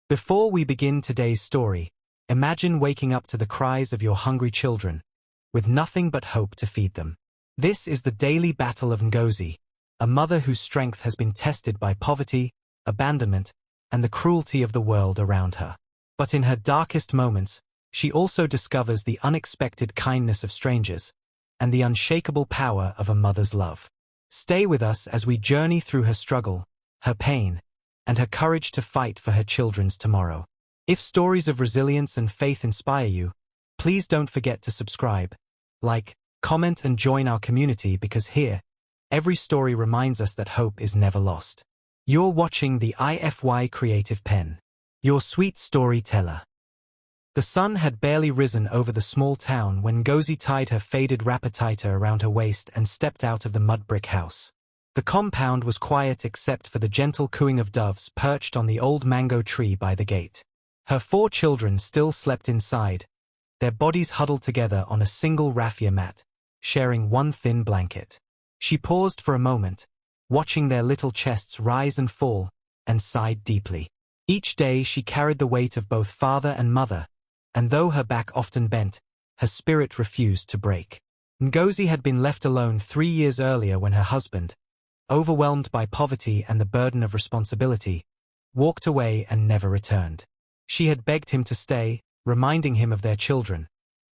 Before we begin today's story, imagine waking up to the cries of your hungry children, with nothing but hope to feed them. This is the daily battle of Ngozi, a mother whose strength has been tested by poverty, abandonment, and the cruelty of the world around her. But in her darkest moments, she also discovers the unexpected kindness of strangers and the unshakable power of a mother's love. Stay with us as we journey through her struggle, her pain, and her courage to fight for her children's tomorrow. If stories of resilience and faith inspire you, please don't forget to subscribe, like, comment and join our community because here, every story reminds us that hope is never lost. You're watching the IFY Creative Pen, your sweet storyteller. The sun had barely risen over the small town when Ngozi tied her faded wrapper tighter around her waist and stepped out of the mud brick house. The compound was quiet except for the gentle cooing of doves perched on the old mango tree by the gate. Her 4 children still slept inside, their bodies huddled together on a single raffia mat, sharing one thin blanket. She paused for a moment, watching their little chests rise and fall, and sighed deeply. Each day she carried the weight of both father and mother, and though her back often bent, her spirit refused to break. Ngozi had been left alone 3 years earlier when her husband, overwhelmed by poverty and the burden of responsibility, walked away and never returned. She had begged him to stay, reminding him of their children,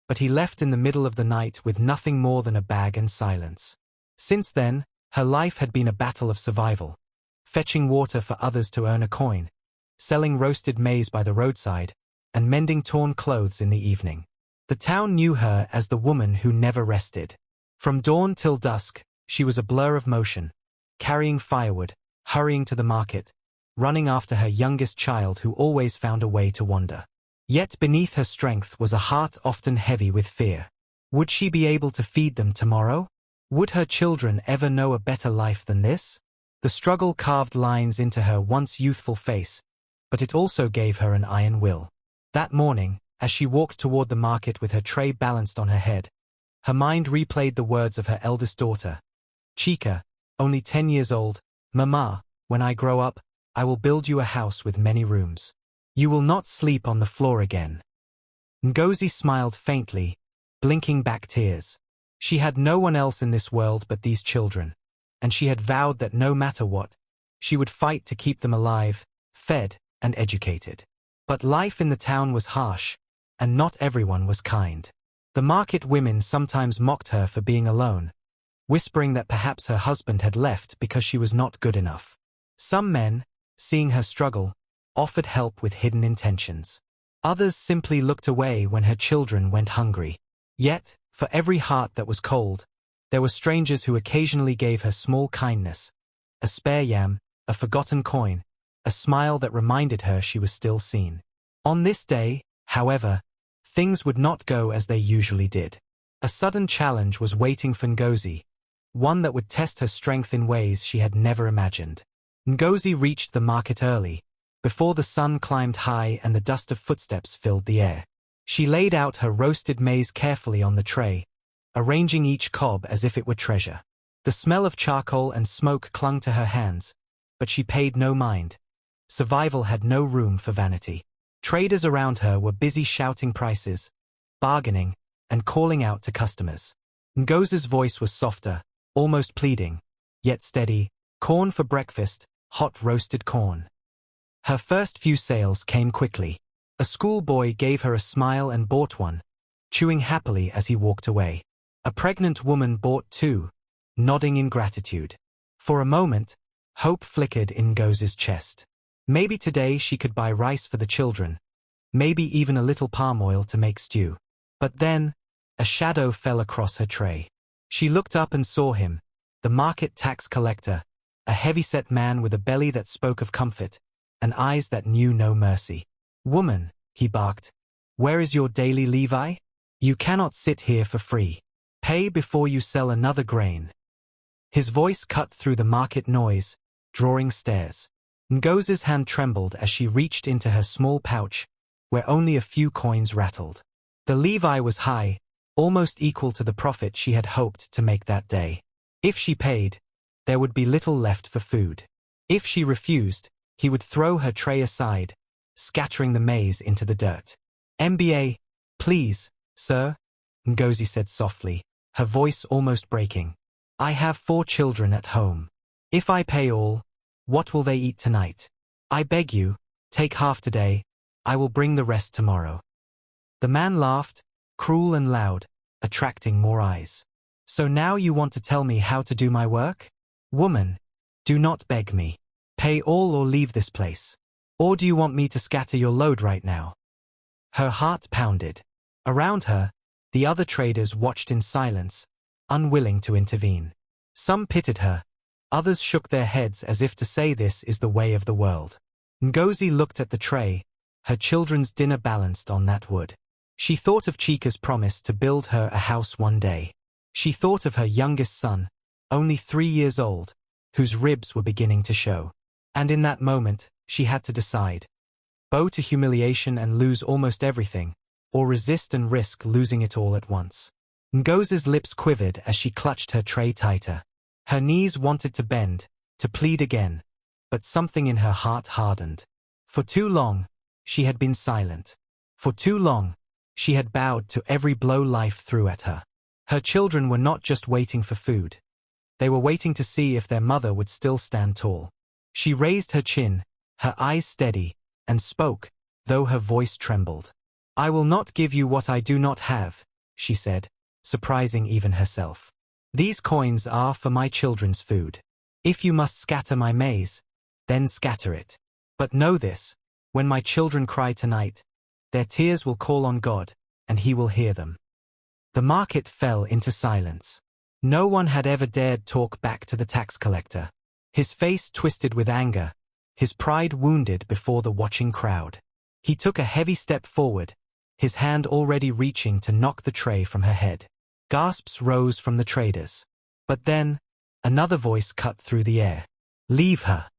but he left in the middle of the night with nothing more than a bag and silence. Since then, her life had been a battle of survival, fetching water for others to earn a coin, selling roasted maize by the roadside, and mending torn clothes in the evening. The town knew her as the woman who never rested. From dawn till dusk, she was a blur of motion, carrying firewood, hurrying to the market, running after her youngest child who always found a way to wander. Yet beneath her strength was a heart often heavy with fear. Would she be able to feed them tomorrow? Would her children ever know a better life than this? The struggle carved lines into her once youthful face, but it also gave her an iron will. That morning, as she walked toward the market with her tray balanced on her head, her mind replayed the words of her eldest daughter, Chika, only 10 years old, "Mama, when I grow up, I will build you a house with many rooms. You will not sleep on the floor again." Ngozi smiled faintly, blinking back tears. She had no one else in this world but these children, and she had vowed that no matter what, she would fight to keep them alive, fed, and educated. But life in the town was harsh, and not everyone was kind. The market women sometimes mocked her for being alone, whispering that perhaps her husband had left because she was not good enough. Some men, seeing her struggle, offered help with hidden intentions. Others simply looked away when her children went hungry. Yet, for every heart that was cold, there were strangers who occasionally gave her small kindness, a spare yam, a forgotten coin, a smile that reminded her she was still seen. On this day, however, things would not go as they usually did. A sudden challenge was waiting for Ngozi, one that would test her strength in ways she had never imagined. Ngozi reached the market early, before the sun climbed high and the dust of footsteps filled the air. She laid out her roasted maize carefully on the tray, arranging each cob as if it were treasure. The smell of charcoal and smoke clung to her hands, but she paid no mind. Survival had no room for vanity. Traders around her were busy shouting prices, bargaining, and calling out to customers. Ngozi's voice was softer, almost pleading, yet steady. "Corn for breakfast, hot roasted corn." Her first few sales came quickly. A schoolboy gave her a smile and bought one, chewing happily as he walked away. A pregnant woman bought 2, nodding in gratitude. For a moment, hope flickered in Ngozi's chest. Maybe today she could buy rice for the children, maybe even a little palm oil to make stew. But then, a shadow fell across her tray. She looked up and saw him, the market tax collector, a heavy-set man with a belly that spoke of comfort, and eyes that knew no mercy. "Woman," he barked, "where is your daily levi? You cannot sit here for free. Pay before you sell another grain." His voice cut through the market noise, drawing stares. Ngozi's hand trembled as she reached into her small pouch, where only a few coins rattled. The levi was high, almost equal to the profit she had hoped to make that day. If she paid, there would be little left for food. If she refused, he would throw her tray aside, scattering the maize into the dirt. "MBA, please, sir," Ngozi said softly, her voice almost breaking. "I have 4 children at home. If I pay all, what will they eat tonight? I beg you, take half today, I will bring the rest tomorrow." The man laughed, cruel and loud, attracting more eyes. "So now you want to tell me how to do my work? Woman, do not beg me. Pay all or leave this place. Or do you want me to scatter your load right now?" Her heart pounded. Around her, the other traders watched in silence, unwilling to intervene. Some pitied her, others shook their heads as if to say this is the way of the world. Ngozi looked at the tray, her children's dinner balanced on that wood. She thought of Chika's promise to build her a house one day. She thought of her youngest son, only 3 years old, whose ribs were beginning to show. And in that moment, she had to decide. Bow to humiliation and lose almost everything, or resist and risk losing it all at once. Ngozi's lips quivered as she clutched her tray tighter. Her knees wanted to bend, to plead again, but something in her heart hardened. For too long, she had been silent. For too long, she had bowed to every blow life threw at her. Her children were not just waiting for food. They were waiting to see if their mother would still stand tall. She raised her chin, her eyes steady, and spoke, though her voice trembled. "I will not give you what I do not have," she said, surprising even herself. "These coins are for my children's food. If you must scatter my maize, then scatter it. But know this, when my children cry tonight, their tears will call on God, and He will hear them." The market fell into silence. No one had ever dared talk back to the tax collector. His face twisted with anger, his pride wounded before the watching crowd. He took a heavy step forward, his hand already reaching to knock the tray from her head. Gasps rose from the traders. But then, another voice cut through the air. "Leave her."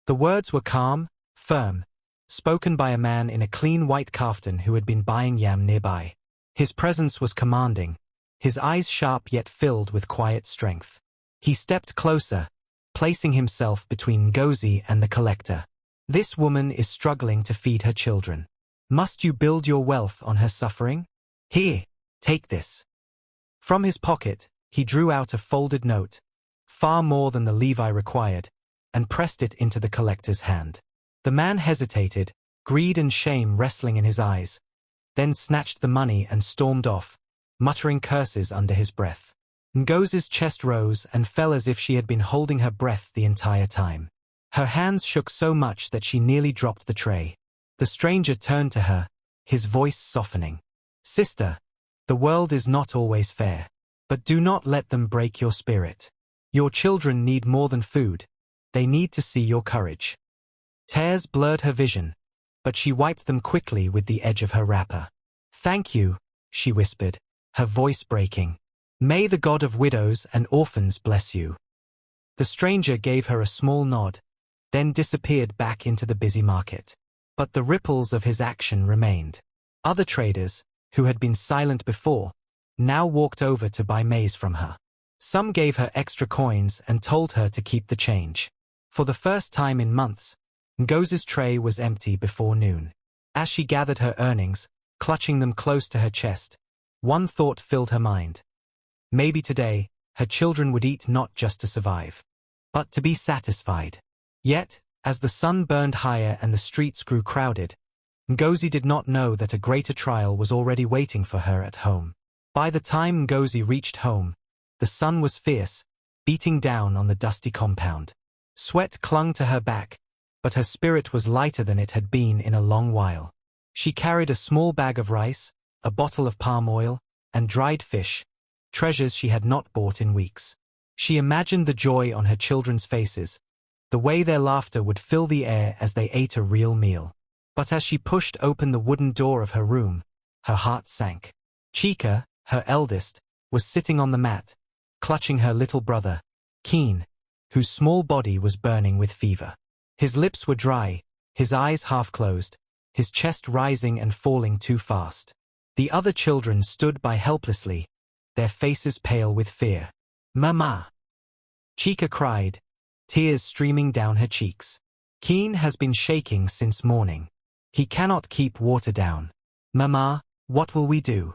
The words were calm, firm, spoken by a man in a clean white kaftan who had been buying yam nearby. His presence was commanding, his eyes sharp yet filled with quiet strength. He stepped closer, placing himself between Ngozi and the collector. "This woman is struggling to feed her children. Must you build your wealth on her suffering? Here, take this." From his pocket, he drew out a folded note, far more than the Levi required, and pressed it into the collector's hand. The man hesitated, greed and shame wrestling in his eyes, then snatched the money and stormed off, muttering curses under his breath. Ngozi's chest rose and fell as if she had been holding her breath the entire time. Her hands shook so much that she nearly dropped the tray. The stranger turned to her, his voice softening. "Sister, the world is not always fair, but do not let them break your spirit. Your children need more than food, they need to see your courage." Tears blurred her vision, but she wiped them quickly with the edge of her wrapper. "Thank you," she whispered, her voice breaking. "May the God of widows and orphans bless you." The stranger gave her a small nod, then disappeared back into the busy market. But the ripples of his action remained. Other traders, who had been silent before, now walked over to buy maize from her. Some gave her extra coins and told her to keep the change. For the first time in months, Ngozi's tray was empty before noon. As she gathered her earnings, clutching them close to her chest, one thought filled her mind. Maybe today, her children would eat not just to survive, but to be satisfied. Yet, as the sun burned higher and the streets grew crowded, Ngozi did not know that a greater trial was already waiting for her at home. By the time Ngozi reached home, the sun was fierce, beating down on the dusty compound. Sweat clung to her back, but her spirit was lighter than it had been in a long while. She carried a small bag of rice, a bottle of palm oil, and dried fish, treasures she had not bought in weeks. She imagined the joy on her children's faces, the way their laughter would fill the air as they ate a real meal. But as she pushed open the wooden door of her room, her heart sank. Chika, her eldest, was sitting on the mat, clutching her little brother, Keen, whose small body was burning with fever. His lips were dry, his eyes half-closed, his chest rising and falling too fast. The other children stood by helplessly, their faces pale with fear. "Mama!" Chika cried, tears streaming down her cheeks. "Keen has been shaking since morning. He cannot keep water down. Mama, what will we do?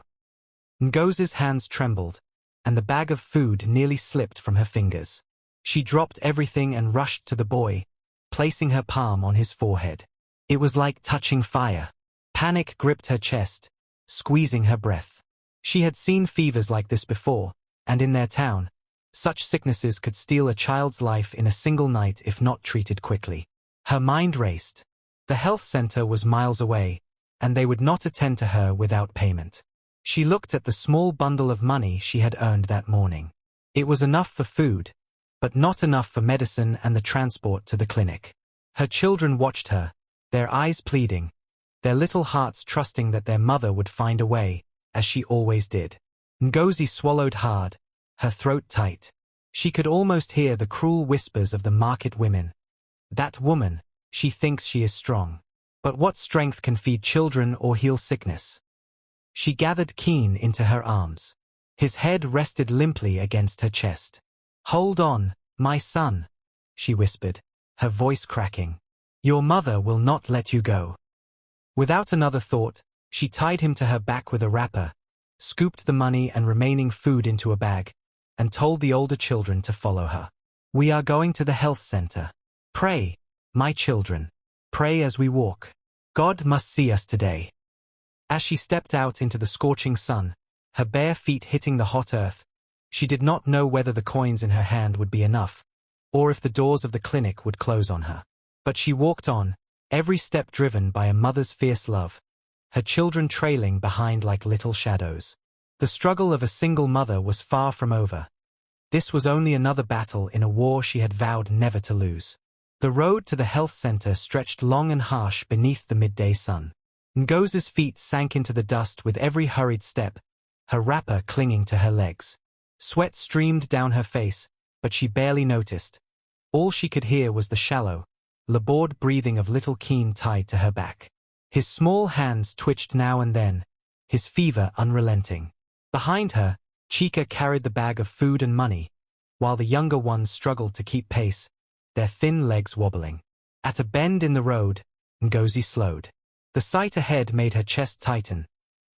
Ngozi's hands trembled, and the bag of food nearly slipped from her fingers. She dropped everything and rushed to the boy, placing her palm on his forehead. It was like touching fire. Panic gripped her chest, squeezing her breath. She had seen fevers like this before, and in their town, such sicknesses could steal a child's life in a single night if not treated quickly. Her mind raced. The health center was miles away, and they would not attend to her without payment. She looked at the small bundle of money she had earned that morning. It was enough for food, but not enough for medicine and the transport to the clinic. Her children watched her, their eyes pleading, their little hearts trusting that their mother would find a way, as she always did. Ngozi swallowed hard, her throat tight. She could almost hear the cruel whispers of the market women. That woman, she thinks she is strong. But what strength can feed children or heal sickness? She gathered Keen into her arms. His head rested limply against her chest. Hold on, my son, she whispered, her voice cracking. Your mother will not let you go. Without another thought, she tied him to her back with a wrapper, scooped the money and remaining food into a bag, and told the older children to follow her. We are going to the health center. Pray, my children. Pray as we walk. God must see us today. As she stepped out into the scorching sun, her bare feet hitting the hot earth, she did not know whether the coins in her hand would be enough, or if the doors of the clinic would close on her. But she walked on, every step driven by a mother's fierce love, her children trailing behind like little shadows. The struggle of a single mother was far from over. This was only another battle in a war she had vowed never to lose. The road to the health center stretched long and harsh beneath the midday sun. Ngozi's feet sank into the dust with every hurried step, her wrapper clinging to her legs. Sweat streamed down her face, but she barely noticed. All she could hear was the shallow, labored breathing of little Keen tied to her back. His small hands twitched now and then, his fever unrelenting. Behind her, Chika carried the bag of food and money, while the younger ones struggled to keep pace, their thin legs wobbling. At a bend in the road, Ngozi slowed. The sight ahead made her chest tighten.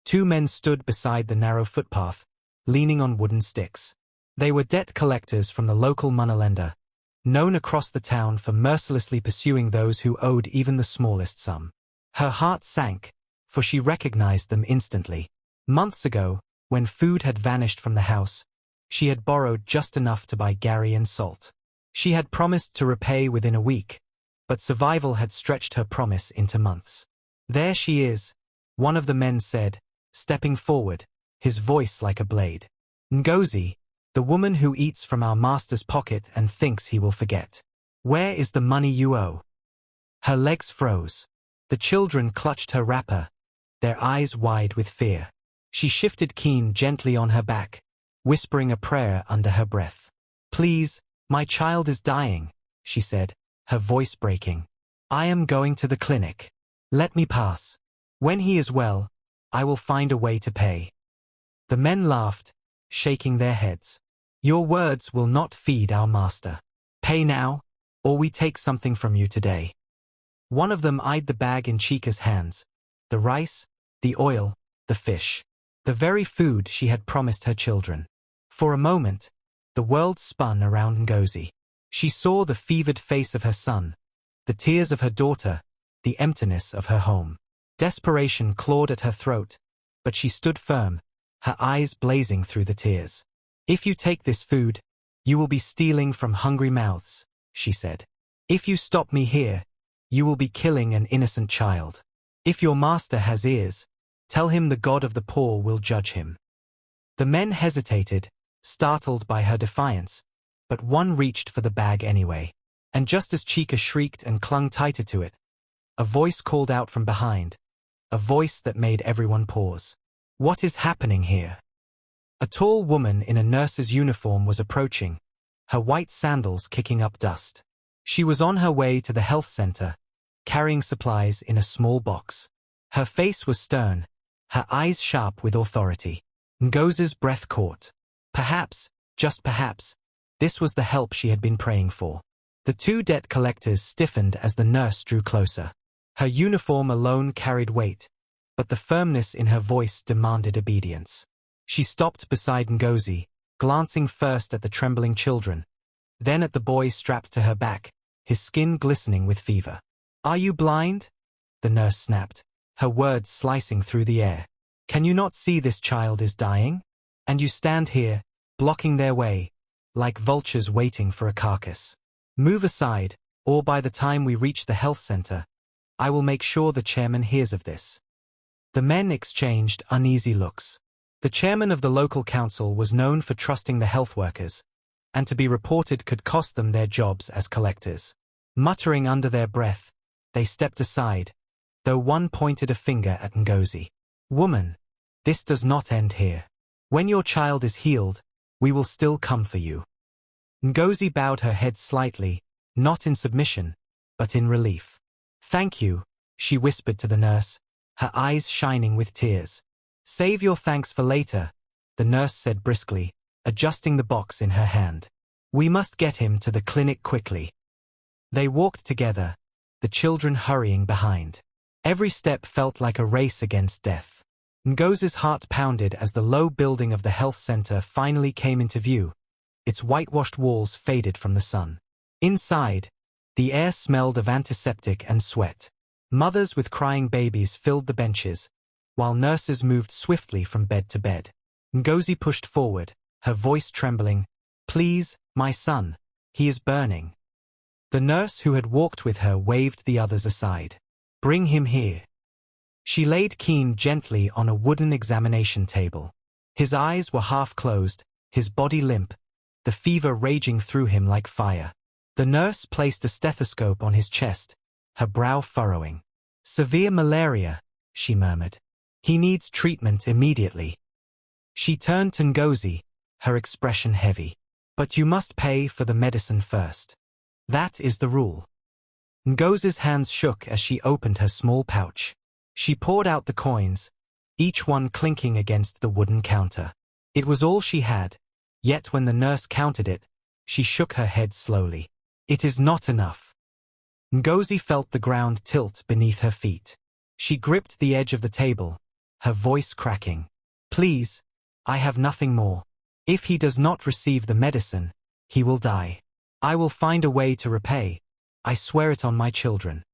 Two men stood beside the narrow footpath, leaning on wooden sticks. They were debt collectors from the local moneylender, known across the town for mercilessly pursuing those who owed even the smallest sum. Her heart sank, for she recognized them instantly. Months ago, when food had vanished from the house, she had borrowed just enough to buy gari and salt. She had promised to repay within a week, but survival had stretched her promise into months. There she is, one of the men said, stepping forward, his voice like a blade. Ngozi, the woman who eats from our master's pocket and thinks he will forget. Where is the money you owe? Her legs froze. The children clutched her wrapper, their eyes wide with fear. She shifted Keen gently on her back, whispering a prayer under her breath. Please, my child is dying, she said, her voice breaking. I am going to the clinic. Let me pass. When he is well, I will find a way to pay. The men laughed, shaking their heads. Your words will not feed our master. Pay now, or we take something from you today. One of them eyed the bag in Chika's hands. The rice, the oil, the fish. The very food she had promised her children. For a moment, the world spun around Ngozi. She saw the fevered face of her son, the tears of her daughter, the emptiness of her home. Desperation clawed at her throat, but she stood firm, her eyes blazing through the tears. If you take this food, you will be stealing from hungry mouths, she said. If you stop me here, you will be killing an innocent child. If your master has ears, tell him the God of the poor will judge him. The men hesitated, startled by her defiance, but one reached for the bag anyway. And just as Chika shrieked and clung tighter to it, a voice called out from behind, a voice that made everyone pause. What is happening here? A tall woman in a nurse's uniform was approaching, her white sandals kicking up dust. She was on her way to the health center, carrying supplies in a small box. Her face was stern, her eyes sharp with authority. Ngozi's breath caught. Perhaps, just perhaps, this was the help she had been praying for. The two debt collectors stiffened as the nurse drew closer. Her uniform alone carried weight, but the firmness in her voice demanded obedience. She stopped beside Ngozi, glancing first at the trembling children, then at the boy strapped to her back, his skin glistening with fever. "Are you blind?" the nurse snapped, her words slicing through the air. "Can you not see this child is dying? And you stand here, blocking their way, like vultures waiting for a carcass. Move aside, or by the time we reach the health center, I will make sure the chairman hears of this." The men exchanged uneasy looks. The chairman of the local council was known for trusting the health workers, and to be reported could cost them their jobs as collectors. Muttering under their breath, they stepped aside, though one pointed a finger at Ngozi. "Woman, this does not end here. When your child is healed, we will still come for you." Ngozi bowed her head slightly, not in submission, but in relief. "Thank you," she whispered to the nurse, her eyes shining with tears. "Save your thanks for later," the nurse said briskly, adjusting the box in her hand. "We must get him to the clinic quickly." They walked together, the children hurrying behind. Every step felt like a race against death. Ngozi's heart pounded as the low building of the health center finally came into view, its whitewashed walls faded from the sun. Inside, the air smelled of antiseptic and sweat. Mothers with crying babies filled the benches, while nurses moved swiftly from bed to bed. Ngozi pushed forward, her voice trembling. "Please, my son, he is burning." The nurse who had walked with her waved the others aside. "Bring him here." She laid Keen gently on a wooden examination table. His eyes were half closed, his body limp, the fever raging through him like fire. The nurse placed a stethoscope on his chest, her brow furrowing. "Severe malaria," she murmured. "He needs treatment immediately." She turned to Ngozi, her expression heavy. "But you must pay for the medicine first. That is the rule." Ngozi's hands shook as she opened her small pouch. She poured out the coins, each one clinking against the wooden counter. It was all she had, yet when the nurse counted it, she shook her head slowly. "It is not enough." Ngozi felt the ground tilt beneath her feet. She gripped the edge of the table, her voice cracking. "Please, I have nothing more. If he does not receive the medicine, he will die. I will find a way to repay. I swear it on my children."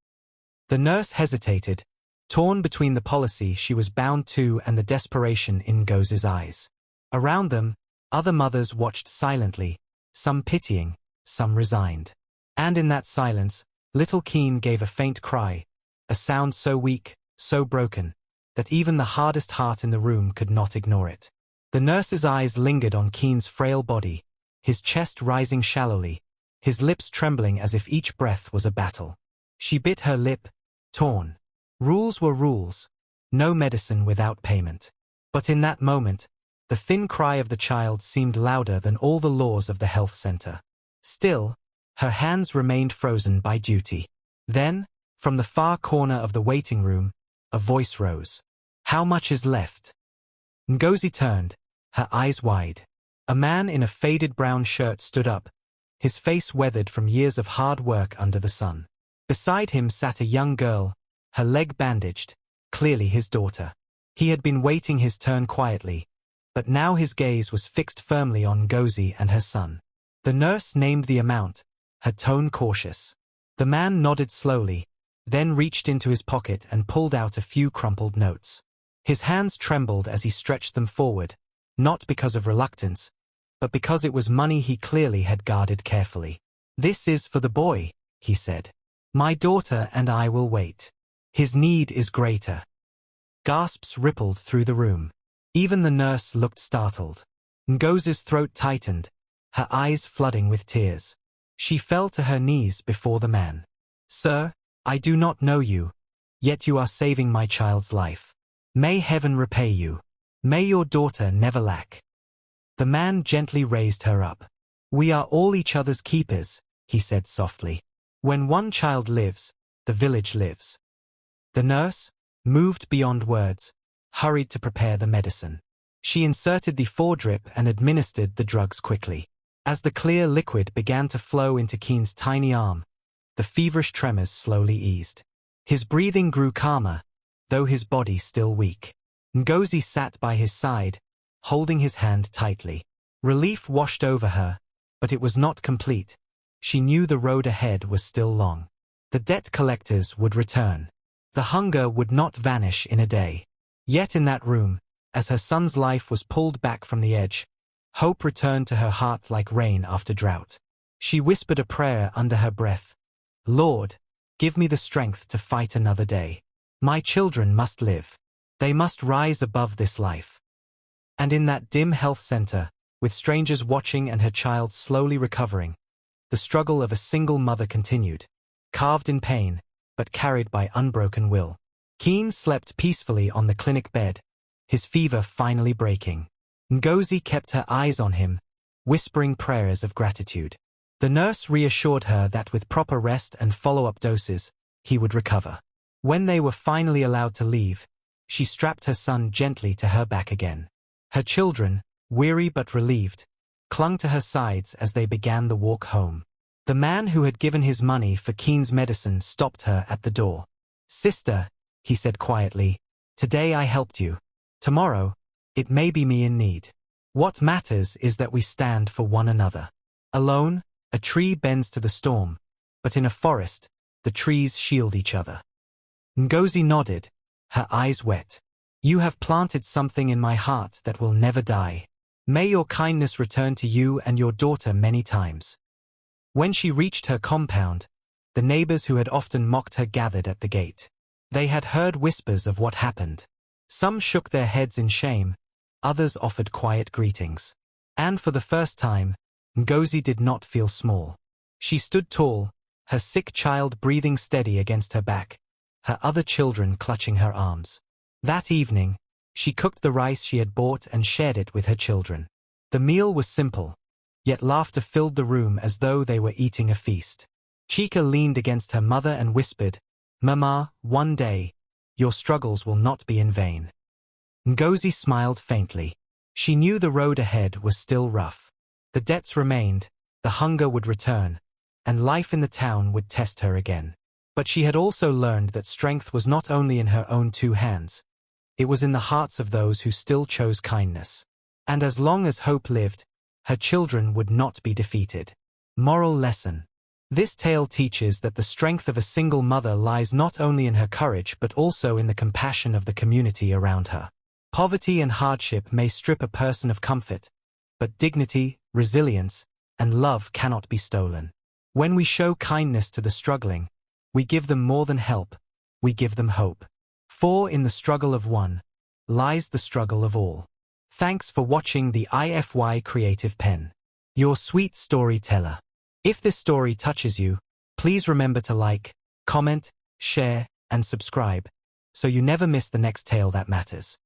The nurse hesitated, torn between the policy she was bound to and the desperation in Ngozi's eyes. Around them, other mothers watched silently, some pitying, some resigned. And in that silence, little Keen gave a faint cry, a sound so weak, so broken, that even the hardest heart in the room could not ignore it. The nurse's eyes lingered on Keen's frail body, his chest rising shallowly, his lips trembling as if each breath was a battle. She bit her lip, torn. Rules were rules, no medicine without payment. But in that moment, the thin cry of the child seemed louder than all the laws of the health center. Still, her hands remained frozen by duty. Then, from the far corner of the waiting room, a voice rose. "How much is left?" Ngozi turned, her eyes wide. A man in a faded brown shirt stood up, his face weathered from years of hard work under the sun. Beside him sat a young girl, her leg bandaged, clearly his daughter. He had been waiting his turn quietly, but now his gaze was fixed firmly on Ngozi and her son. The nurse named the amount, her tone cautious. The man nodded slowly, then reached into his pocket and pulled out a few crumpled notes. His hands trembled as he stretched them forward, not because of reluctance, but because it was money he clearly had guarded carefully. "This is for the boy," he said. "My daughter and I will wait. His need is greater." Gasps rippled through the room. Even the nurse looked startled. Ngozi's throat tightened, her eyes flooding with tears. She fell to her knees before the man. "Sir, I do not know you, yet you are saving my child's life. May heaven repay you. May your daughter never lack." The man gently raised her up. "We are all each other's keepers," he said softly. "When one child lives, the village lives." The nurse, moved beyond words, hurried to prepare the medicine. She inserted the foredrip and administered the drugs quickly. As the clear liquid began to flow into Keen's tiny arm, the feverish tremors slowly eased. His breathing grew calmer, though his body still weak. Ngozi sat by his side, holding his hand tightly. Relief washed over her, but it was not complete. She knew the road ahead was still long. The debt collectors would return. The hunger would not vanish in a day. Yet in that room, as her son's life was pulled back from the edge, hope returned to her heart like rain after drought. She whispered a prayer under her breath. Lord, give me the strength to fight another day. My children must live. They must rise above this life. And in that dim health center, with strangers watching and her child slowly recovering, the struggle of a single mother continued, carved in pain, but carried by unbroken will. Keen slept peacefully on the clinic bed, his fever finally breaking. Ngozi kept her eyes on him, whispering prayers of gratitude. The nurse reassured her that with proper rest and follow-up doses, he would recover. When they were finally allowed to leave, she strapped her son gently to her back again. Her children, weary but relieved, clung to her sides as they began the walk home. The man who had given his money for Keen's medicine stopped her at the door. Sister, he said quietly, today I helped you. Tomorrow, it may be me in need. What matters is that we stand for one another. Alone, a tree bends to the storm, but in a forest, the trees shield each other. Ngozi nodded, her eyes wet. You have planted something in my heart that will never die. May your kindness return to you and your daughter many times. When she reached her compound, the neighbors who had often mocked her gathered at the gate. They had heard whispers of what happened. Some shook their heads in shame, others offered quiet greetings. And for the first time, Ngozi did not feel small. She stood tall, her sick child breathing steady against her back, her other children clutching her arms. That evening, she cooked the rice she had bought and shared it with her children. The meal was simple, yet laughter filled the room as though they were eating a feast. Chika leaned against her mother and whispered, Mama, one day, your struggles will not be in vain. Ngozi smiled faintly. She knew the road ahead was still rough. The debts remained, the hunger would return, and life in the town would test her again. But she had also learned that strength was not only in her own two hands. It was in the hearts of those who still chose kindness. And as long as hope lived, her children would not be defeated. Moral lesson. This tale teaches that the strength of a single mother lies not only in her courage but also in the compassion of the community around her. Poverty and hardship may strip a person of comfort, but dignity, resilience, and love cannot be stolen. When we show kindness to the struggling, we give them more than help, we give them hope. For in the struggle of one, lies the struggle of all. Thanks for watching the IFY Creative Pen, your sweet storyteller. If this story touches you, please remember to like, comment, share, and subscribe, so you never miss the next tale that matters.